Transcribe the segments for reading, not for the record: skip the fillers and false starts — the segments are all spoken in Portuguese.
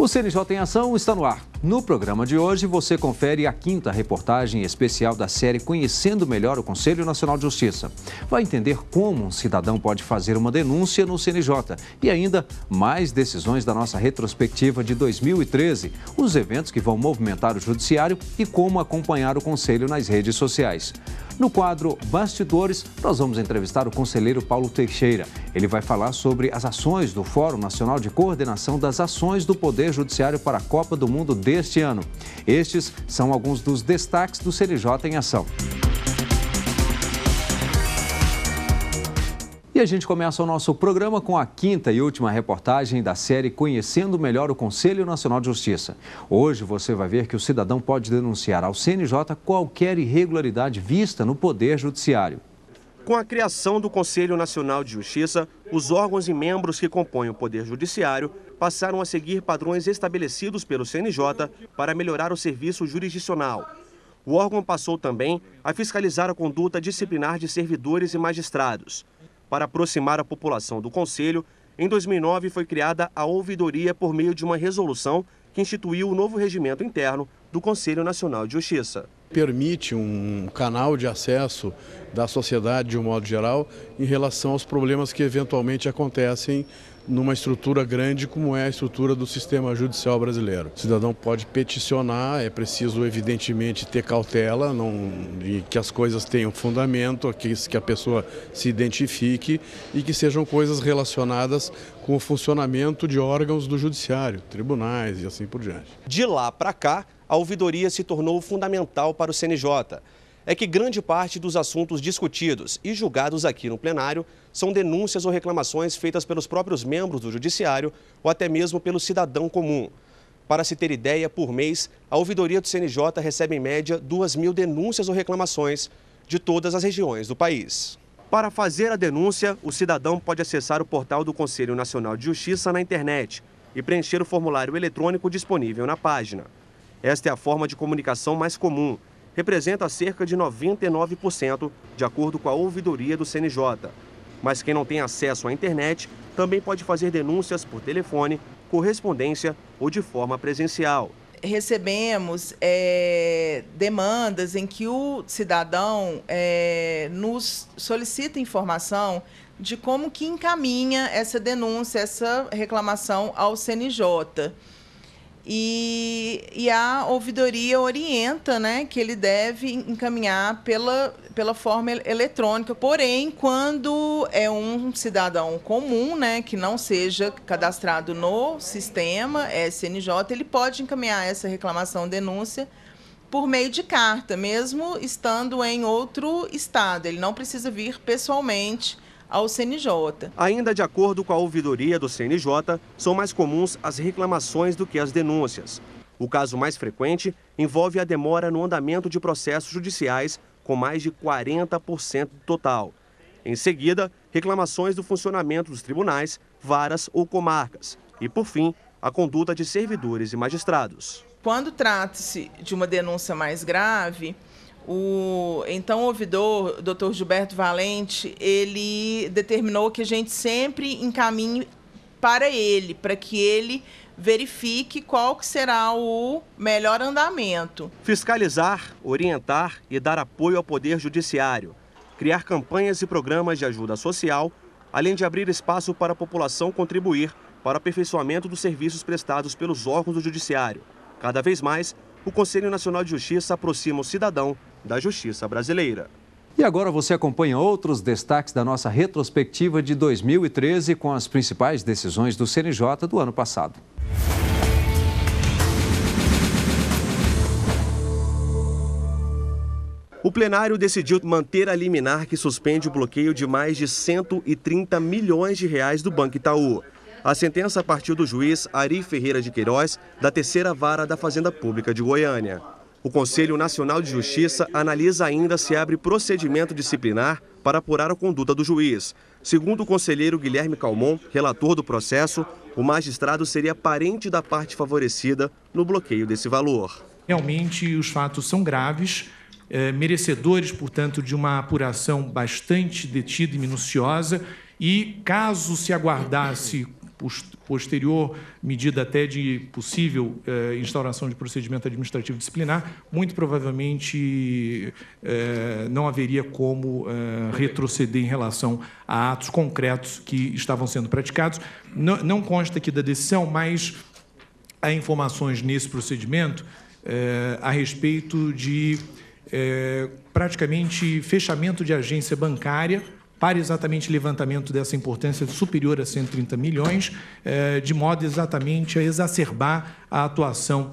O CNJ em Ação está no ar. No programa de hoje, você confere a 5ª reportagem especial da série Conhecendo Melhor o Conselho Nacional de Justiça. Vai entender como um cidadão pode fazer uma denúncia no CNJ e ainda mais decisões da nossa retrospectiva de 2013, os eventos que vão movimentar o judiciário e como acompanhar o Conselho nas redes sociais. No quadro Bastidores, nós vamos entrevistar o conselheiro Paulo Teixeira. Ele vai falar sobre as ações do Fórum Nacional de Coordenação das Ações do Poder Judiciário para a Copa do Mundo deste ano. Estes são alguns dos destaques do CNJ em Ação. E a gente começa o nosso programa com a 5ª e última reportagem da série Conhecendo Melhor o Conselho Nacional de Justiça. Hoje você vai ver que o cidadão pode denunciar ao CNJ qualquer irregularidade vista no Poder Judiciário. Com a criação do Conselho Nacional de Justiça, os órgãos e membros que compõem o Poder Judiciário passaram a seguir padrões estabelecidos pelo CNJ para melhorar o serviço jurisdicional. O órgão passou também a fiscalizar a conduta disciplinar de servidores e magistrados. Para aproximar a população do Conselho, em 2009 foi criada a ouvidoria por meio de uma resolução que instituiu o novo regimento interno do Conselho Nacional de Justiça. Permite um canal de acesso da sociedade de um modo geral em relação aos problemas que eventualmente acontecem numa estrutura grande como é a estrutura do sistema judicial brasileiro. O cidadão pode peticionar, é preciso evidentemente ter cautela, e que as coisas tenham fundamento, que a pessoa se identifique e que sejam coisas relacionadas com o funcionamento de órgãos do judiciário, tribunais e assim por diante. De lá para cá, a ouvidoria se tornou fundamental para o CNJ. É que grande parte dos assuntos discutidos e julgados aqui no plenário são denúncias ou reclamações feitas pelos próprios membros do Judiciário ou até mesmo pelo cidadão comum. Para se ter ideia, por mês, a ouvidoria do CNJ recebe em média 2.000 denúncias ou reclamações de todas as regiões do país. Para fazer a denúncia, o cidadão pode acessar o portal do Conselho Nacional de Justiça na internet e preencher o formulário eletrônico disponível na página. Esta é a forma de comunicação mais comum. Representa cerca de 99%, de acordo com a ouvidoria do CNJ. Mas quem não tem acesso à internet também pode fazer denúncias por telefone, correspondência ou de forma presencial. Recebemos demandas em que o cidadão nos solicita informação de como que encaminha essa denúncia, essa reclamação ao CNJ. E a ouvidoria orienta, que ele deve encaminhar pela forma eletrônica. Porém, quando é um cidadão comum, que não seja cadastrado no sistema CNJ, ele pode encaminhar essa reclamação, denúncia, por meio de carta, mesmo estando em outro estado. Ele não precisa vir pessoalmente ao CNJ. Ainda de acordo com a ouvidoria do CNJ, são mais comuns as reclamações do que as denúncias. O caso mais frequente envolve a demora no andamento de processos judiciais, com mais de 40% do total. Em seguida, reclamações do funcionamento dos tribunais, varas ou comarcas. E, por fim, a conduta de servidores e magistrados. Quando trata-se de uma denúncia mais grave, o ouvidor, Dr. Gilberto Valente, ele determinou que a gente sempre encaminhe para ele, para que ele verifique qual que será o melhor andamento. Fiscalizar, orientar e dar apoio ao Poder Judiciário, criar campanhas e programas de ajuda social, além de abrir espaço para a população contribuir para o aperfeiçoamento dos serviços prestados pelos órgãos do Judiciário. Cada vez mais, o Conselho Nacional de Justiça aproxima o cidadão da justiça brasileira. E agora você acompanha outros destaques da nossa retrospectiva de 2013 com as principais decisões do CNJ do ano passado. O plenário decidiu manter a liminar que suspende o bloqueio de mais de 130 milhões de reais do Banco Itaú. A sentença partiu do juiz Ari Ferreira de Queiroz, da 3ª Vara da Fazenda Pública de Goiânia. O Conselho Nacional de Justiça analisa ainda se abre procedimento disciplinar para apurar a conduta do juiz. Segundo o conselheiro Guilherme Calmon, relator do processo, o magistrado seria parente da parte favorecida no bloqueio desse valor. Realmente, os fatos são graves, merecedores, portanto, de uma apuração bastante detida e minuciosa, e caso se aguardasse posterior medida até de possível instauração de procedimento administrativo disciplinar, muito provavelmente não haveria como retroceder em relação a atos concretos que estavam sendo praticados. Não consta aqui da decisão, mas há informações nesse procedimento a respeito de praticamente fechamento de agência bancária para exatamente levantamento dessa importância superior a 130 milhões, de modo exatamente a exacerbar a atuação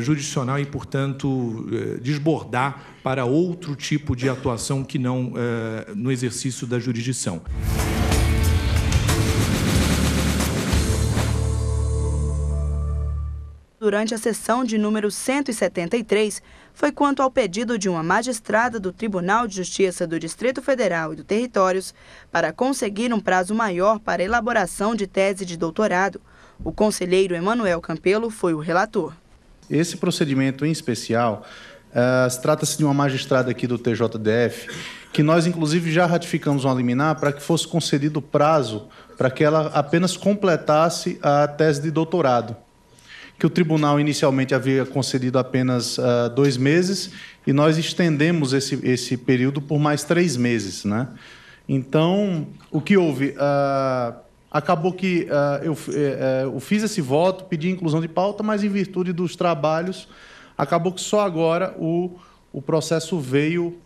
jurisdicional e, portanto, desbordar para outro tipo de atuação que não no exercício da jurisdição. Durante a sessão de número 173, foi quanto ao pedido de uma magistrada do Tribunal de Justiça do Distrito Federal e do Territórios para conseguir um prazo maior para a elaboração de tese de doutorado. O conselheiro Emanuel Campelo foi o relator. Esse procedimento em especial, trata-se de uma magistrada aqui do TJDF, que nós, inclusive, já ratificamos uma liminar para que fosse concedido prazo para que ela apenas completasse a tese de doutorado, que o tribunal inicialmente havia concedido apenas 2 meses, e nós estendemos esse período por mais 3 meses, né? Então, o que houve? Acabou que eu fiz esse voto, pedi inclusão de pauta, mas em virtude dos trabalhos, acabou que só agora o processo veio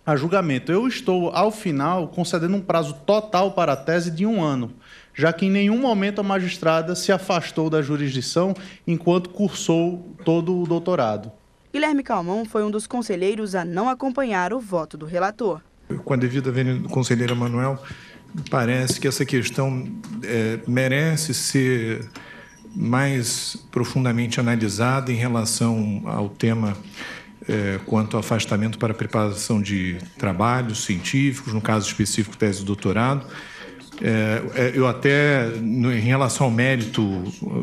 a julgamento. Eu estou, ao final, concedendo um prazo total para a tese de 1 ano, já que em nenhum momento a magistrada se afastou da jurisdição enquanto cursou todo o doutorado. Guilherme Calmon foi um dos conselheiros a não acompanhar o voto do relator. Com a devida vênia do conselheiro Emanuel, parece que essa questão merece ser mais profundamente analisada em relação ao tema quanto ao afastamento para preparação de trabalhos científicos, no caso específico, tese de doutorado. Eu até, em relação ao mérito,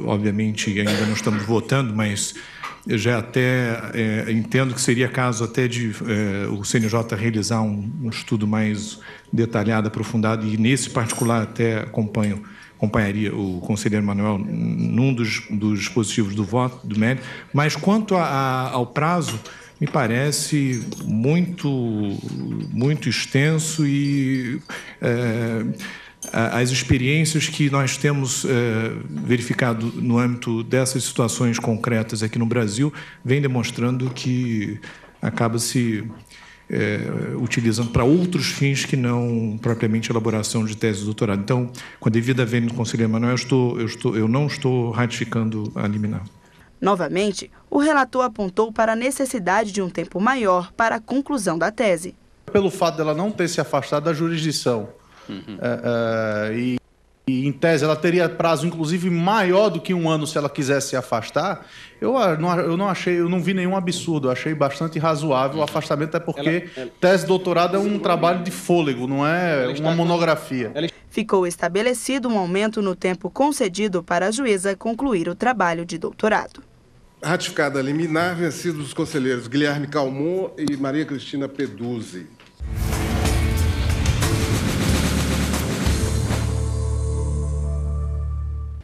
obviamente ainda não estamos votando, mas eu já até entendo que seria caso até de o CNJ realizar um estudo mais detalhado, aprofundado, e nesse particular até acompanharia o conselheiro Emanuel num dos dispositivos do voto, do mérito. Mas quanto ao prazo, me parece muito extenso e as experiências que nós temos verificado no âmbito dessas situações concretas aqui no Brasil vem demonstrando que acaba-se utilizando para outros fins que não propriamente elaboração de tese de doutorado. Então, com a devida vênia do conselheiro Emanuel, eu não estou ratificando a liminar. Novamente, o relator apontou para a necessidade de um tempo maior para a conclusão da tese. Pelo fato dela não ter se afastado da jurisdição, e em tese ela teria prazo inclusive maior do que 1 ano se ela quisesse se afastar, eu não vi nenhum absurdo, eu achei bastante razoável o afastamento, até porque tese de doutorado é um trabalho de fôlego, não é uma monografia. Ficou estabelecido um aumento no tempo concedido para a juíza concluir o trabalho de doutorado. Ratificada a liminar, vencidos os conselheiros Guilherme Calmon e Maria Cristina Peduzzi.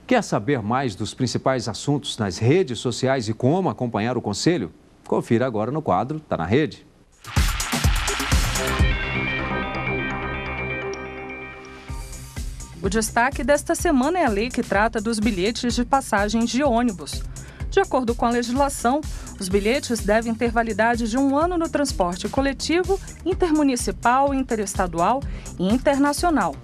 Quer saber mais dos principais assuntos nas redes sociais e como acompanhar o Conselho? Confira agora no quadro Tá na Rede. O destaque desta semana é a lei que trata dos bilhetes de passagens de ônibus. De acordo com a legislação, os bilhetes devem ter validade de 1 ano no transporte coletivo, intermunicipal, interestadual e internacional,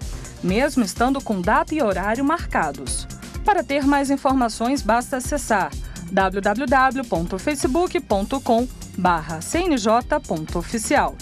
mesmo estando com data e horário marcados. Para ter mais informações, basta acessar www.facebook.com/cnj.oficial.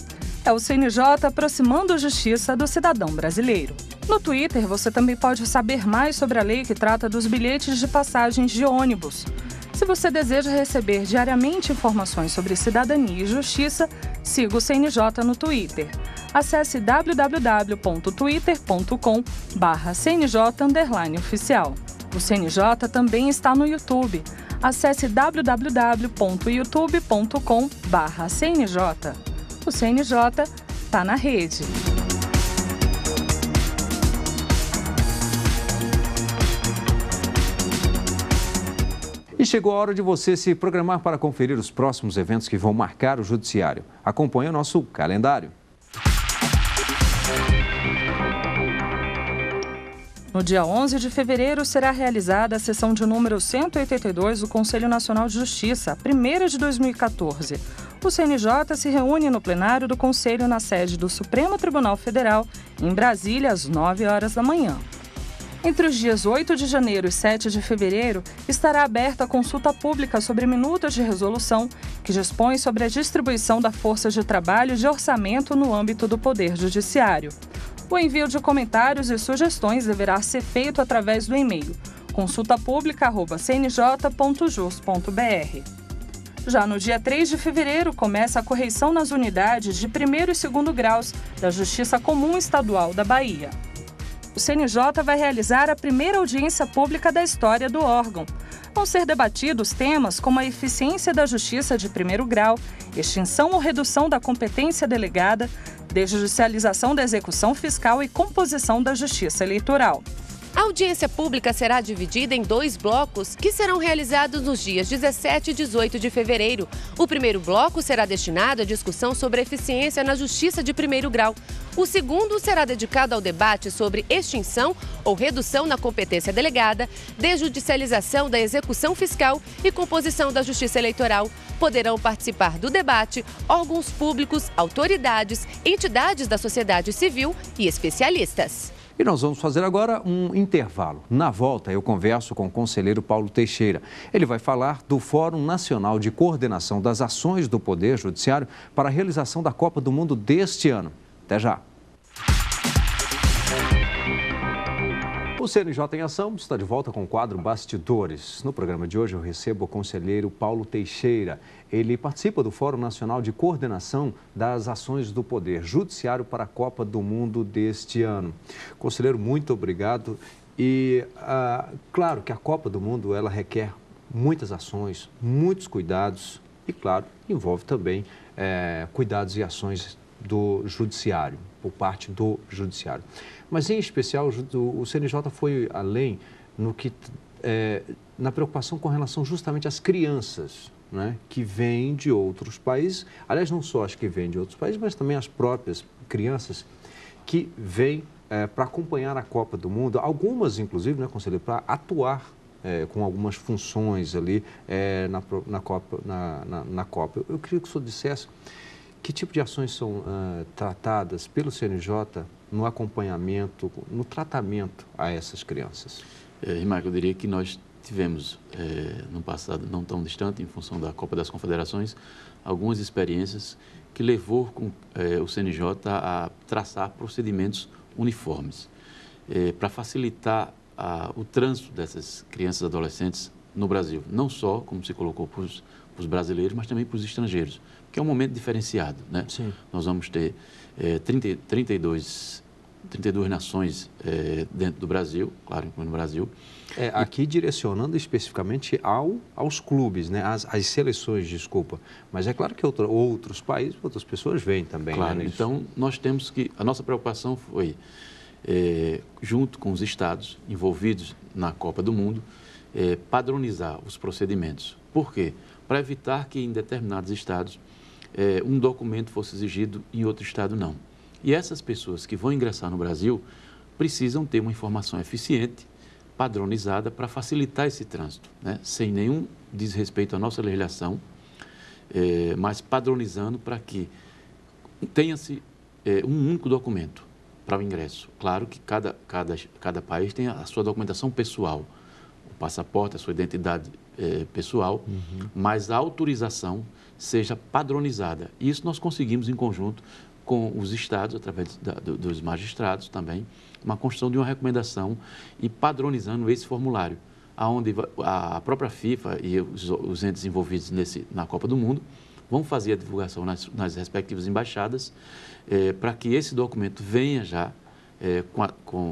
É o CNJ aproximando a justiça do cidadão brasileiro. No Twitter, você também pode saber mais sobre a lei que trata dos bilhetes de passagens de ônibus. Se você deseja receber diariamente informações sobre cidadania e justiça, siga o CNJ no Twitter. Acesse www.twitter.com/cnj_oficial. O CNJ também está no YouTube. Acesse www.youtube.com/cnj. O CNJ está na rede. chegou a hora de você se programar para conferir os próximos eventos que vão marcar o Judiciário. Acompanhe o nosso calendário. No dia 11 de fevereiro será realizada a sessão de número 182 do Conselho Nacional de Justiça, a primeira de 2014. O CNJ se reúne no plenário do Conselho na sede do Supremo Tribunal Federal, em Brasília, às 9 horas da manhã. Entre os dias 8 de janeiro e 7 de fevereiro, estará aberta a consulta pública sobre minutas de resolução, que dispõe sobre a distribuição da força de trabalho e de orçamento no âmbito do Poder Judiciário. O envio de comentários e sugestões deverá ser feito através do e-mail consultapublica@cnj.jus.br. Já no dia 3 de fevereiro, começa a correição nas unidades de 1º e 2º graus da Justiça Comum Estadual da Bahia. O CNJ vai realizar a primeira audiência pública da história do órgão. Vão ser debatidos temas como a eficiência da justiça de 1º grau, extinção ou redução da competência delegada, desjudicialização da execução fiscal e composição da justiça eleitoral. A audiência pública será dividida em 2 blocos que serão realizados nos dias 17 e 18 de fevereiro. O primeiro bloco será destinado à discussão sobre a eficiência na justiça de 1º grau. O segundo será dedicado ao debate sobre extinção ou redução na competência delegada, desjudicialização da execução fiscal e composição da justiça eleitoral. Poderão participar do debate órgãos públicos, autoridades, entidades da sociedade civil e especialistas. E nós vamos fazer agora um intervalo. Na volta, eu converso com o conselheiro Paulo Teixeira. Ele vai falar do Fórum Nacional de Coordenação das Ações do Poder Judiciário para a realização da Copa do Mundo deste ano. Até já! O CNJ em Ação está de volta com o quadro Bastidores. No programa de hoje eu recebo o conselheiro Paulo Teixeira. Ele participa do Fórum Nacional de Coordenação das Ações do Poder Judiciário para a Copa do Mundo deste ano. Conselheiro, muito obrigado. E claro que a Copa do Mundo ela requer muitas ações, muitos cuidados e, claro, envolve também cuidados e ações do Judiciário, por parte do Judiciário. Mas, em especial, o CNJ foi além na preocupação com relação justamente às crianças, né, que vêm de outros países. Aliás, não só as que vêm de outros países, mas também as próprias crianças que vêm para acompanhar a Copa do Mundo. Algumas, inclusive, né, conselheiro, para atuar com algumas funções ali na Copa. Eu queria que o senhor dissesse que tipo de ações são tratadas pelo CNJ no acompanhamento, no tratamento a essas crianças? Rimac, eu diria que nós tivemos, no passado não tão distante, em função da Copa das Confederações, algumas experiências que levou o CNJ a traçar procedimentos uniformes para facilitar o trânsito dessas crianças e adolescentes no Brasil. Não só, como se colocou, para os brasileiros, mas também para os estrangeiros, que é um momento diferenciado, né? Sim. Nós vamos ter 32 nações dentro do Brasil, claro, incluindo o Brasil. Aqui direcionando especificamente aos clubes, né? Às seleções, desculpa. Mas é claro que outros países, outras pessoas vêm também. Claro, né, então nós temos que... A nossa preocupação foi, junto com os estados envolvidos na Copa do Mundo, padronizar os procedimentos. Por quê? Para evitar que em determinados estados um documento fosse exigido e em outro estado não. E essas pessoas que vão ingressar no Brasil precisam ter uma informação eficiente, padronizada, para facilitar esse trânsito, né? Sem nenhum desrespeito à nossa legislação, mas padronizando para que tenha-se um único documento para o ingresso. Claro que cada país tem a sua documentação pessoal, o passaporte, a sua identidade pessoal, mas a autorização seja padronizada. Isso nós conseguimos em conjunto com os estados, através dos magistrados também, uma construção de uma recomendação e padronizando esse formulário, onde a própria FIFA e os entes envolvidos na Copa do Mundo vão fazer a divulgação nas respectivas embaixadas para que esse documento venha já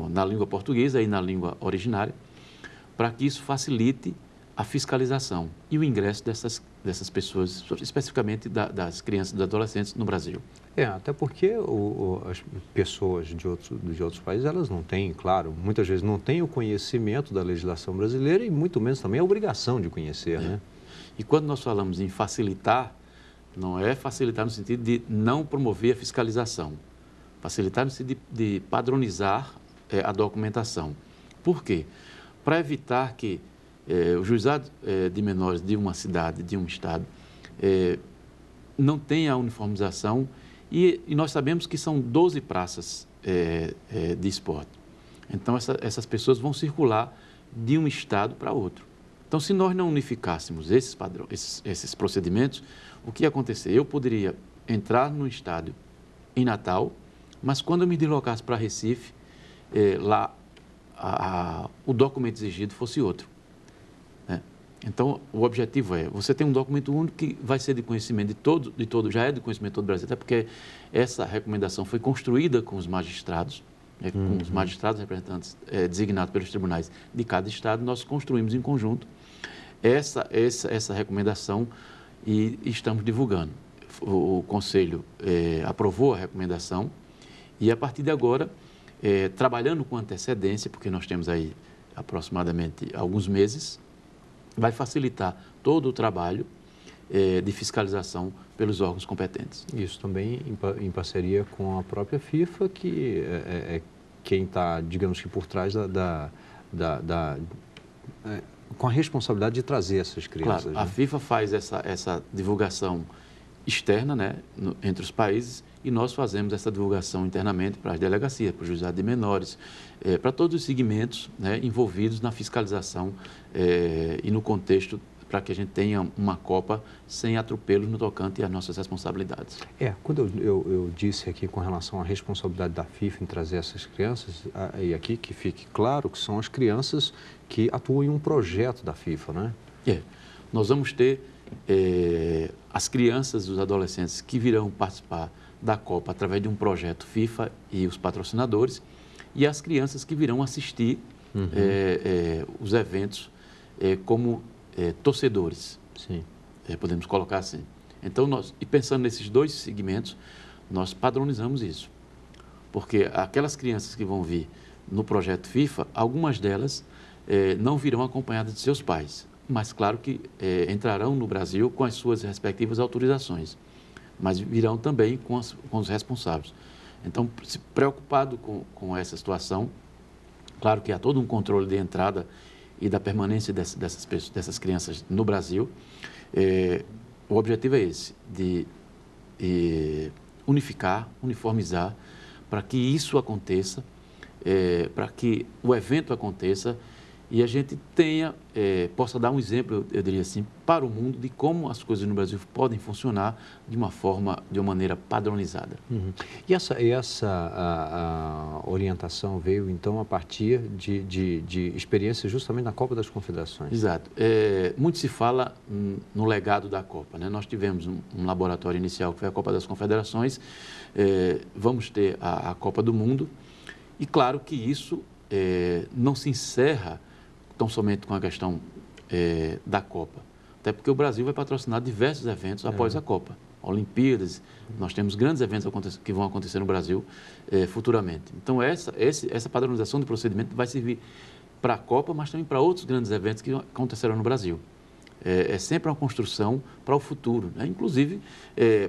na língua portuguesa e na língua originária, para que isso facilite a fiscalização e o ingresso dessas pessoas, especificamente das crianças e dos adolescentes no Brasil. Até porque as pessoas de outros países, elas não têm, claro, muitas vezes não têm o conhecimento da legislação brasileira e muito menos também a obrigação de conhecer, né? E quando nós falamos em facilitar, não é facilitar no sentido de não promover a fiscalização, facilitar no sentido de padronizar a documentação. Por quê? Para evitar que o juizado de menores de uma cidade, de um estado, não tenha a uniformização e nós sabemos que são 12 praças de esporte. Então, essas pessoas vão circular de um estado para outro. Então, se nós não unificássemos esses procedimentos, o que ia acontecer? Eu poderia entrar no estádio em Natal, mas quando eu me deslocasse para Recife, lá o documento exigido fosse outro. Né? Então, o objetivo você tem um documento único que vai ser de conhecimento de todo, já é de conhecimento de todo o Brasil, até porque essa recomendação foi construída com os magistrados, com os magistrados representantes designados pelos tribunais de cada estado. Nós construímos em conjunto essa recomendação e estamos divulgando. O Conselho aprovou a recomendação e, a partir de agora, trabalhando com antecedência, porque nós temos aí aproximadamente alguns meses, vai facilitar todo o trabalho de fiscalização pelos órgãos competentes. Isso também em parceria com a própria FIFA, que é quem está, digamos que, por trás com a responsabilidade de trazer essas crianças. Claro, a FIFA faz essa divulgação externa, né, entre os países, e nós fazemos essa divulgação internamente para as delegacias, para o juizado de menores, para todos os segmentos, né, envolvidos na fiscalização e no contexto para que a gente tenha uma Copa sem atropelos no tocante às nossas responsabilidades. Quando eu disse aqui com relação à responsabilidade da FIFA em trazer essas crianças, e aqui que fique claro que são as crianças que atuam em um projeto da FIFA, né? Nós vamos ter as crianças e os adolescentes que virão participar da Copa através de um projeto FIFA e os patrocinadores, e as crianças que virão assistir os eventos como torcedores. Sim. Podemos colocar assim. Então, e pensando nesses dois segmentos, nós padronizamos isso. Porque aquelas crianças que vão vir no projeto FIFA, algumas delas não virão acompanhadas de seus pais, mas claro que entrarão no Brasil com as suas respectivas autorizações, mas virão também com os responsáveis. Então, preocupado com essa situação, claro que há todo um controle de entrada e da permanência dessas crianças no Brasil. O objetivo é esse, de uniformizar, para que isso aconteça, para que o evento aconteça e a gente possa dar um exemplo, eu diria assim, para o mundo de como as coisas no Brasil podem funcionar de uma maneira padronizada. E essa orientação veio, então, a partir de experiências justamente na Copa das Confederações? Exato. Muito se fala no legado da Copa, né? Nós tivemos um laboratório inicial que foi a Copa das Confederações, vamos ter a Copa do Mundo, e claro que isso não se encerra tão somente com a questão da Copa, até porque o Brasil vai patrocinar diversos eventos após a Copa. Olimpíadas, nós temos grandes eventos que vão acontecer no Brasil futuramente. Então, essa padronização de procedimento vai servir para a Copa, mas também para outros grandes eventos que acontecerão no Brasil. É sempre uma construção para o futuro, né? Inclusive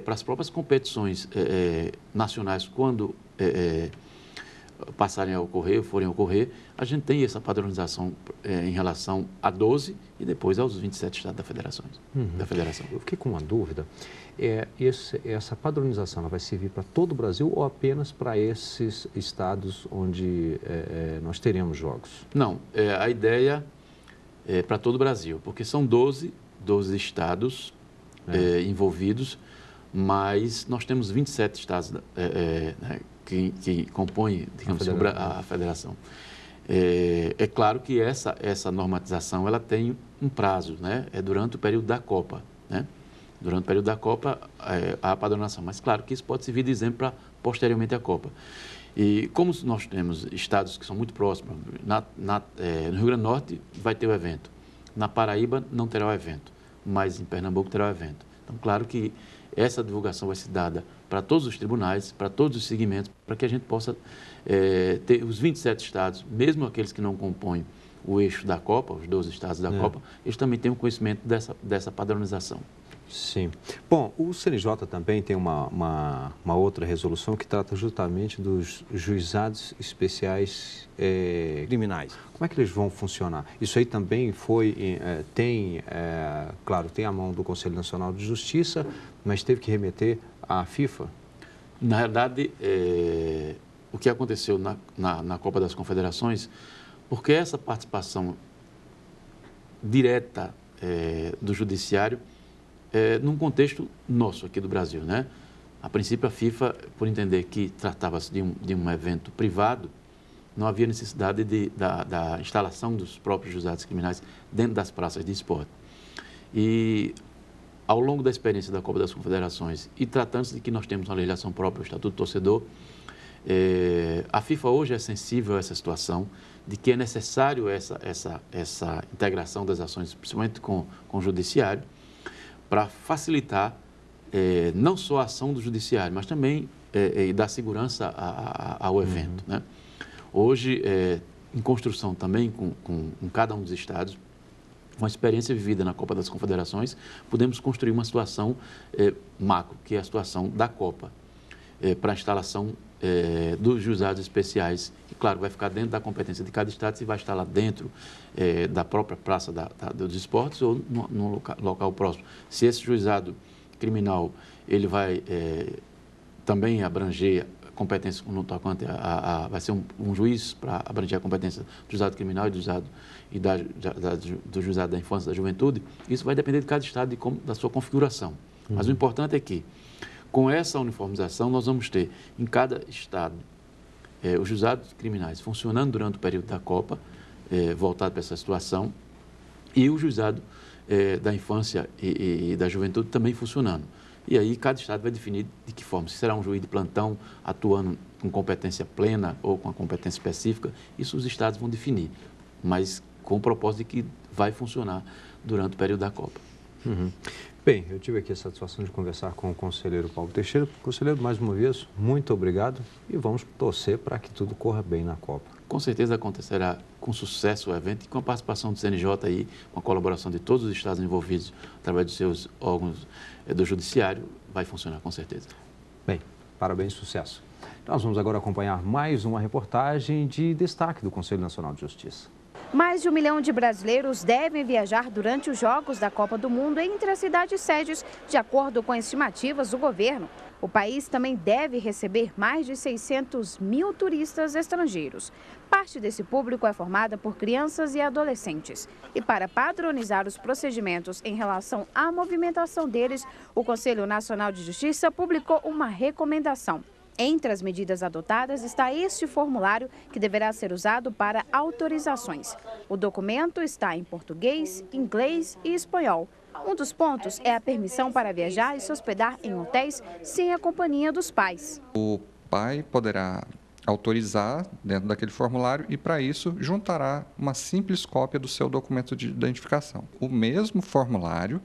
para as próprias competições nacionais, quando passarem a ocorrer, forem a ocorrer, a gente tem essa padronização em relação a 12 e depois aos 27 estados da federação. Eu fiquei com uma dúvida. Essa padronização ela vai servir para todo o Brasil ou apenas para esses estados onde nós teremos jogos? Não, a ideia é para todo o Brasil, porque são 12 estados envolvidos, mas nós temos 27 estados que compõem, digamos, a federação. É claro que essa normatização ela tem um prazo, né? Durante o período da Copa, né? Durante o período da Copa, a padronização. Mas claro que isso pode servir de exemplo para posteriormente a Copa. E como nós temos estados que são muito próximos, no Rio Grande do Norte vai ter o evento, na Paraíba não terá o evento, mas em Pernambuco terá o evento. Então, claro que essa divulgação vai ser dada para todos os tribunais, para todos os segmentos, para que a gente possa ter os 27 estados, mesmo aqueles que não compõem o eixo da Copa, os 12 estados da Copa, eles também têm um conhecimento dessa padronização. Sim. Bom, o CNJ também tem uma outra resolução que trata justamente dos juizados especiais criminais. Como é que eles vão funcionar? Isso aí também claro, tem a mão do Conselho Nacional de Justiça, mas teve que remeter à FIFA? Na realidade, o que aconteceu na Copa das Confederações, porque essa participação direta do judiciário num contexto nosso aqui do Brasil, né? A princípio, a FIFA, por entender que tratava-se de um evento privado, não havia necessidade da instalação dos próprios juizados criminais dentro das praças de esporte. E, ao longo da experiência da Copa das Confederações, e tratando-se de que nós temos uma legislação própria, o Estatuto do Torcedor, a FIFA hoje é sensível a essa situação, de que é necessário essa integração das ações, principalmente com o judiciário, para facilitar não só a ação do judiciário, mas também dar segurança ao evento. Né? Hoje, em construção também com cada um dos estados, uma experiência vivida na Copa das Confederações, podemos construir uma situação macro, que é a situação da Copa, para a instalação dos juizados especiais, que, claro, vai ficar dentro da competência de cada estado, se vai instalar dentro da própria praça dos esportes ou no local próximo. Se esse juizado criminal ele vai também abranger competência no tocante vai ser um juiz para abranger a competência do juizado criminal e do juizado da infância e da juventude, isso vai depender de cada estado e da sua configuração. Mas o importante é que, com essa uniformização, nós vamos ter em cada estado os juizados criminais funcionando durante o período da Copa, voltado para essa situação, e o juizado da infância e da juventude também funcionando. E aí cada estado vai definir de que forma, se será um juiz de plantão atuando com competência plena ou com a competência específica, isso os estados vão definir, mas com o propósito de que vai funcionar durante o período da Copa. Bem, eu tive aqui a satisfação de conversar com o conselheiro Paulo Teixeira. Conselheiro, mais uma vez, muito obrigado e vamos torcer para que tudo corra bem na Copa. Com certeza acontecerá com sucesso o evento e com a participação do CNJ aí, com a colaboração de todos os estados envolvidos através dos seus órgãos do judiciário, vai funcionar com certeza. Bem, parabéns, sucesso. Nós vamos agora acompanhar mais uma reportagem de destaque do Conselho Nacional de Justiça. Mais de 1 milhão de brasileiros devem viajar durante os Jogos da Copa do Mundo entre as cidades sedes, de acordo com estimativas do governo. O país também deve receber mais de 600 mil turistas estrangeiros. Parte desse público é formada por crianças e adolescentes. E para padronizar os procedimentos em relação à movimentação deles, o Conselho Nacional de Justiça publicou uma recomendação. Entre as medidas adotadas está este formulário que deverá ser usado para autorizações. O documento está em português, inglês e espanhol. Um dos pontos é a permissão para viajar e se hospedar em hotéis sem a companhia dos pais. O pai poderá autorizar dentro daquele formulário e, para isso, juntará uma simples cópia do seu documento de identificação. O mesmo formulário,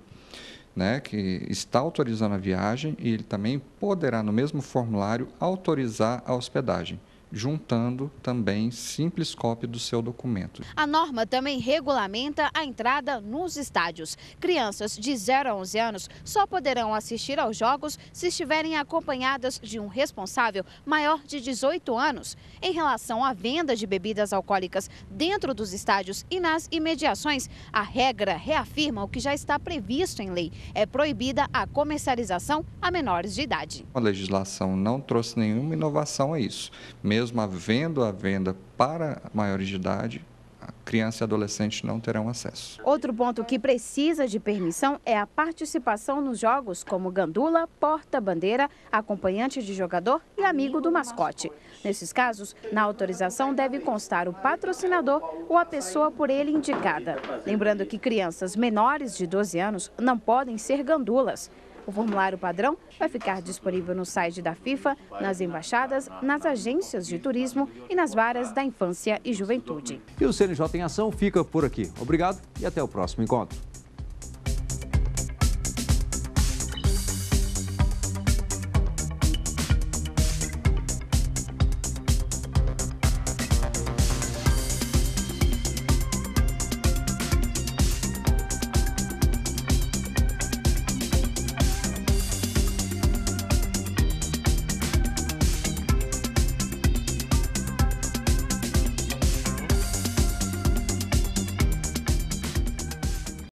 que está autorizando a viagem, e ele também poderá, no mesmo formulário, autorizar a hospedagem, juntando também simples cópia do seu documento. A norma também regulamenta a entrada nos estádios. Crianças de 0 a 11 anos só poderão assistir aos jogos se estiverem acompanhadas de um responsável maior de 18 anos. Em relação à venda de bebidas alcoólicas dentro dos estádios e nas imediações, a regra reafirma o que já está previsto em lei. É proibida a comercialização a menores de idade. A legislação não trouxe nenhuma inovação a isso. Mesmo havendo a venda para maiores de idade, a criança e adolescente não terão acesso. Outro ponto que precisa de permissão é a participação nos jogos, como gandula, porta-bandeira, acompanhante de jogador e amigo do mascote. Nesses casos, na autorização deve constar o patrocinador ou a pessoa por ele indicada. Lembrando que crianças menores de 12 anos não podem ser gandulas. O formulário padrão vai ficar disponível no site da FIFA, nas embaixadas, nas agências de turismo e nas varas da infância e juventude. E o CNJ em Ação fica por aqui. Obrigado e até o próximo encontro.